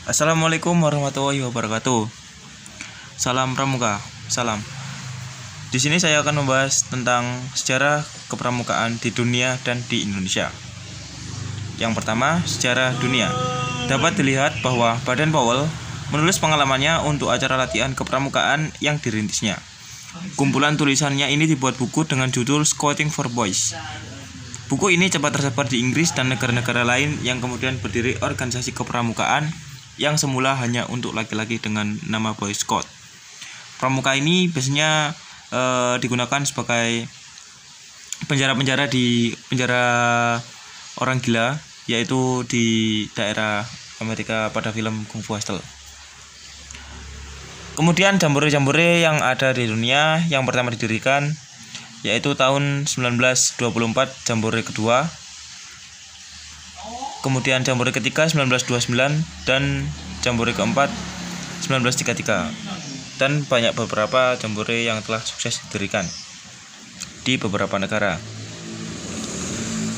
Assalamualaikum warahmatullahi wabarakatuh. Salam Pramuka. Salam. Di sini saya akan membahas tentang sejarah kepramukaan di dunia dan di Indonesia. Yang pertama, sejarah dunia. Dapat dilihat bahwa Baden-Powell menulis pengalamannya untuk acara latihan kepramukaan yang dirintisnya. Kumpulan tulisannya ini dibuat buku dengan judul Scouting for Boys. Buku ini cepat tersebar di Inggris dan negara-negara lain yang kemudian berdiri organisasi kepramukaan yang semula hanya untuk laki-laki dengan nama Boy Scout. Pramuka ini biasanya digunakan sebagai penjara-penjara di penjara orang gila, yaitu di daerah Amerika pada film Kung Fu Hustle. Kemudian jambore-jambore yang ada di dunia yang pertama didirikan yaitu tahun 1924 jambore kedua, kemudian jambore ketiga 1929 dan jambore keempat 1933, dan banyak beberapa jambore yang telah sukses didirikan di beberapa negara.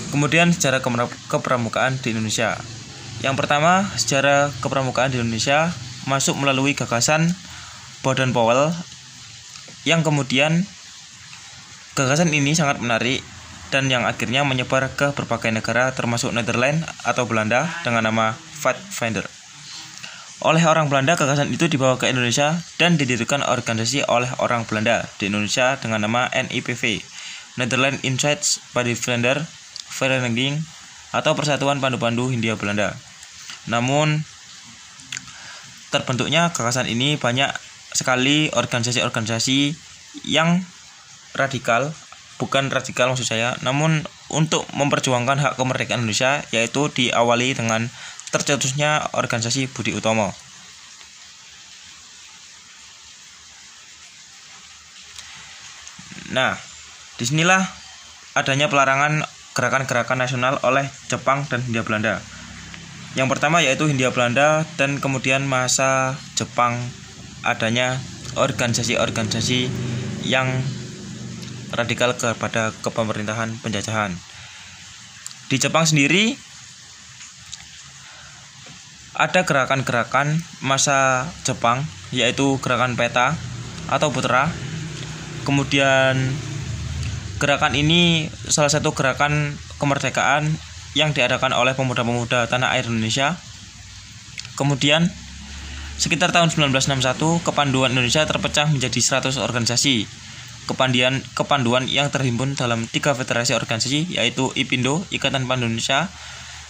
Kemudian sejarah kepramukaan di Indonesia. Yang pertama, sejarah kepramukaan di Indonesia masuk melalui gagasan Baden-Powell yang kemudian gagasan ini sangat menarik dan yang akhirnya menyebar ke berbagai negara termasuk Netherlands atau Belanda dengan nama Pathfinder. Oleh orang Belanda, gagasan itu dibawa ke Indonesia dan didirikan organisasi oleh orang Belanda di Indonesia dengan nama NIPV, Netherlands Insights Pathfinder Vereniging atau Persatuan Pandu-Pandu Hindia Belanda. Namun terbentuknya gagasan ini banyak sekali organisasi-organisasi yang radikal, bukan radikal maksud saya, namun untuk memperjuangkan hak kemerdekaan Indonesia, yaitu diawali dengan tercetusnya organisasi Budi Utomo. Nah, disinilah adanya pelarangan gerakan-gerakan nasional oleh Jepang dan Hindia Belanda. Yang pertama yaitu Hindia Belanda, dan kemudian masa Jepang adanya organisasi-organisasi yang radikal kepada kepemerintahan penjajahan. Di Jepang sendiri ada gerakan-gerakan masa Jepang, yaitu gerakan peta atau putra. Kemudian gerakan ini salah satu gerakan kemerdekaan yang diadakan oleh pemuda-pemuda tanah air Indonesia. Kemudian sekitar tahun 1961 kepanduan Indonesia terpecah menjadi 100 organisasi kepanduan yang terhimpun dalam 3 federasi organisasi, yaitu IPindo, Ikatan Pandu Indonesia,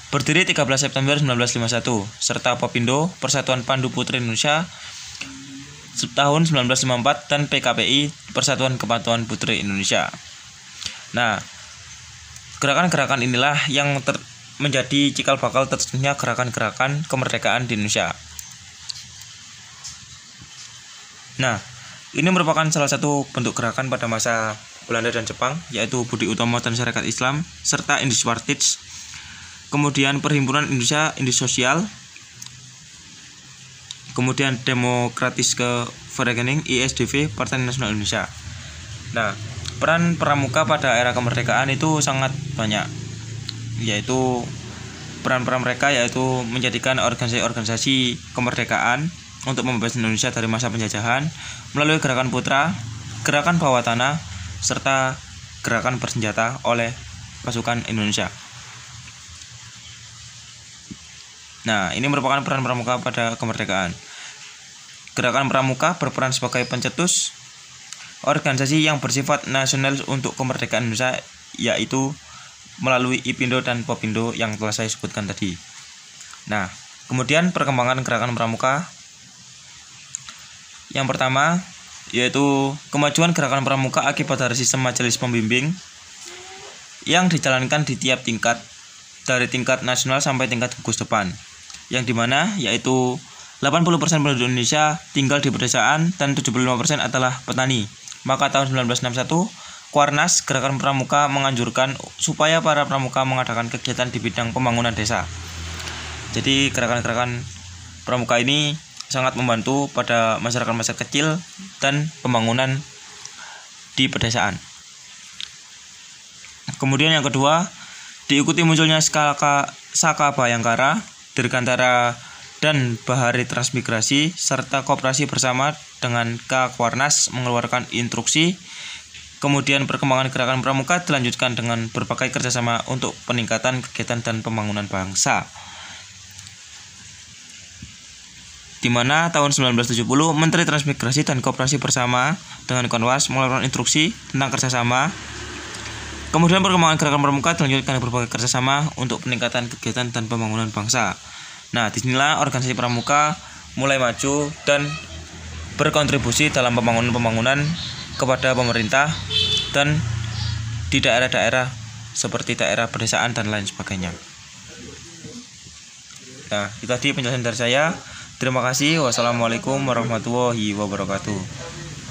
berdiri 13 September 1951, serta Popindo, Persatuan Pandu Putri Indonesia, tahun 1954, dan PKPI, Persatuan Kepatuhan Putri Indonesia. Nah, gerakan-gerakan inilah yang menjadi cikal bakal tercetusnya gerakan-gerakan kemerdekaan di Indonesia. Nah, ini merupakan salah satu bentuk gerakan pada masa Belanda dan Jepang, yaitu Budi Utomo dan Syarikat Islam, serta Indispartits. Kemudian Perhimpunan Indonesia, Indisosial. Kemudian Demokratiske Vereniging, ISDV, Partai Nasional Indonesia. Nah, peran pramuka pada era kemerdekaan itu sangat banyak, yaitu peran-peran mereka yaitu menjadikan organisasi-organisasi kemerdekaan untuk membebaskan Indonesia dari masa penjajahan melalui gerakan putra, gerakan bawah tanah, serta gerakan bersenjata oleh pasukan Indonesia. Nah, ini merupakan peran pramuka pada kemerdekaan. Gerakan pramuka berperan sebagai pencetus organisasi yang bersifat nasional untuk kemerdekaan Indonesia, yaitu melalui IPindo dan Popindo yang telah saya sebutkan tadi. Nah, kemudian perkembangan gerakan pramuka. Yang pertama yaitu kemajuan gerakan pramuka akibat dari sistem majelis pembimbing yang dijalankan di tiap tingkat, dari tingkat nasional sampai tingkat gugus depan, yang dimana yaitu 80% penduduk Indonesia tinggal di pedesaan dan 75% adalah petani. Maka tahun 1961 Kuarnas Gerakan Pramuka menganjurkan supaya para pramuka mengadakan kegiatan di bidang pembangunan desa. Jadi gerakan-gerakan pramuka ini sangat membantu pada masyarakat-masyarakat kecil dan pembangunan di pedesaan. Kemudian yang kedua, diikuti munculnya Saka Bayangkara, Dirgantara dan Bahari Transmigrasi serta Koperasi bersama dengan Kakwarnas mengeluarkan instruksi. Kemudian perkembangan gerakan pramuka dilanjutkan dengan berbagai kerjasama untuk peningkatan kegiatan dan pembangunan bangsa. Di mana tahun 1970 Menteri Transmigrasi dan Koperasi bersama dengan Konwas mengeluarkan instruksi tentang kerjasama. Kemudian perkembangan gerakan pramuka dilanjutkan dengan berbagai kerjasama untuk peningkatan kegiatan dan pembangunan bangsa. Nah, disinilah organisasi pramuka mulai maju dan berkontribusi dalam pembangunan kepada pemerintah dan di daerah-daerah seperti daerah pedesaan dan lain sebagainya. Nah, itu tadi penjelasan dari saya. Terima kasih. Wassalamualaikum warahmatullahi wabarakatuh.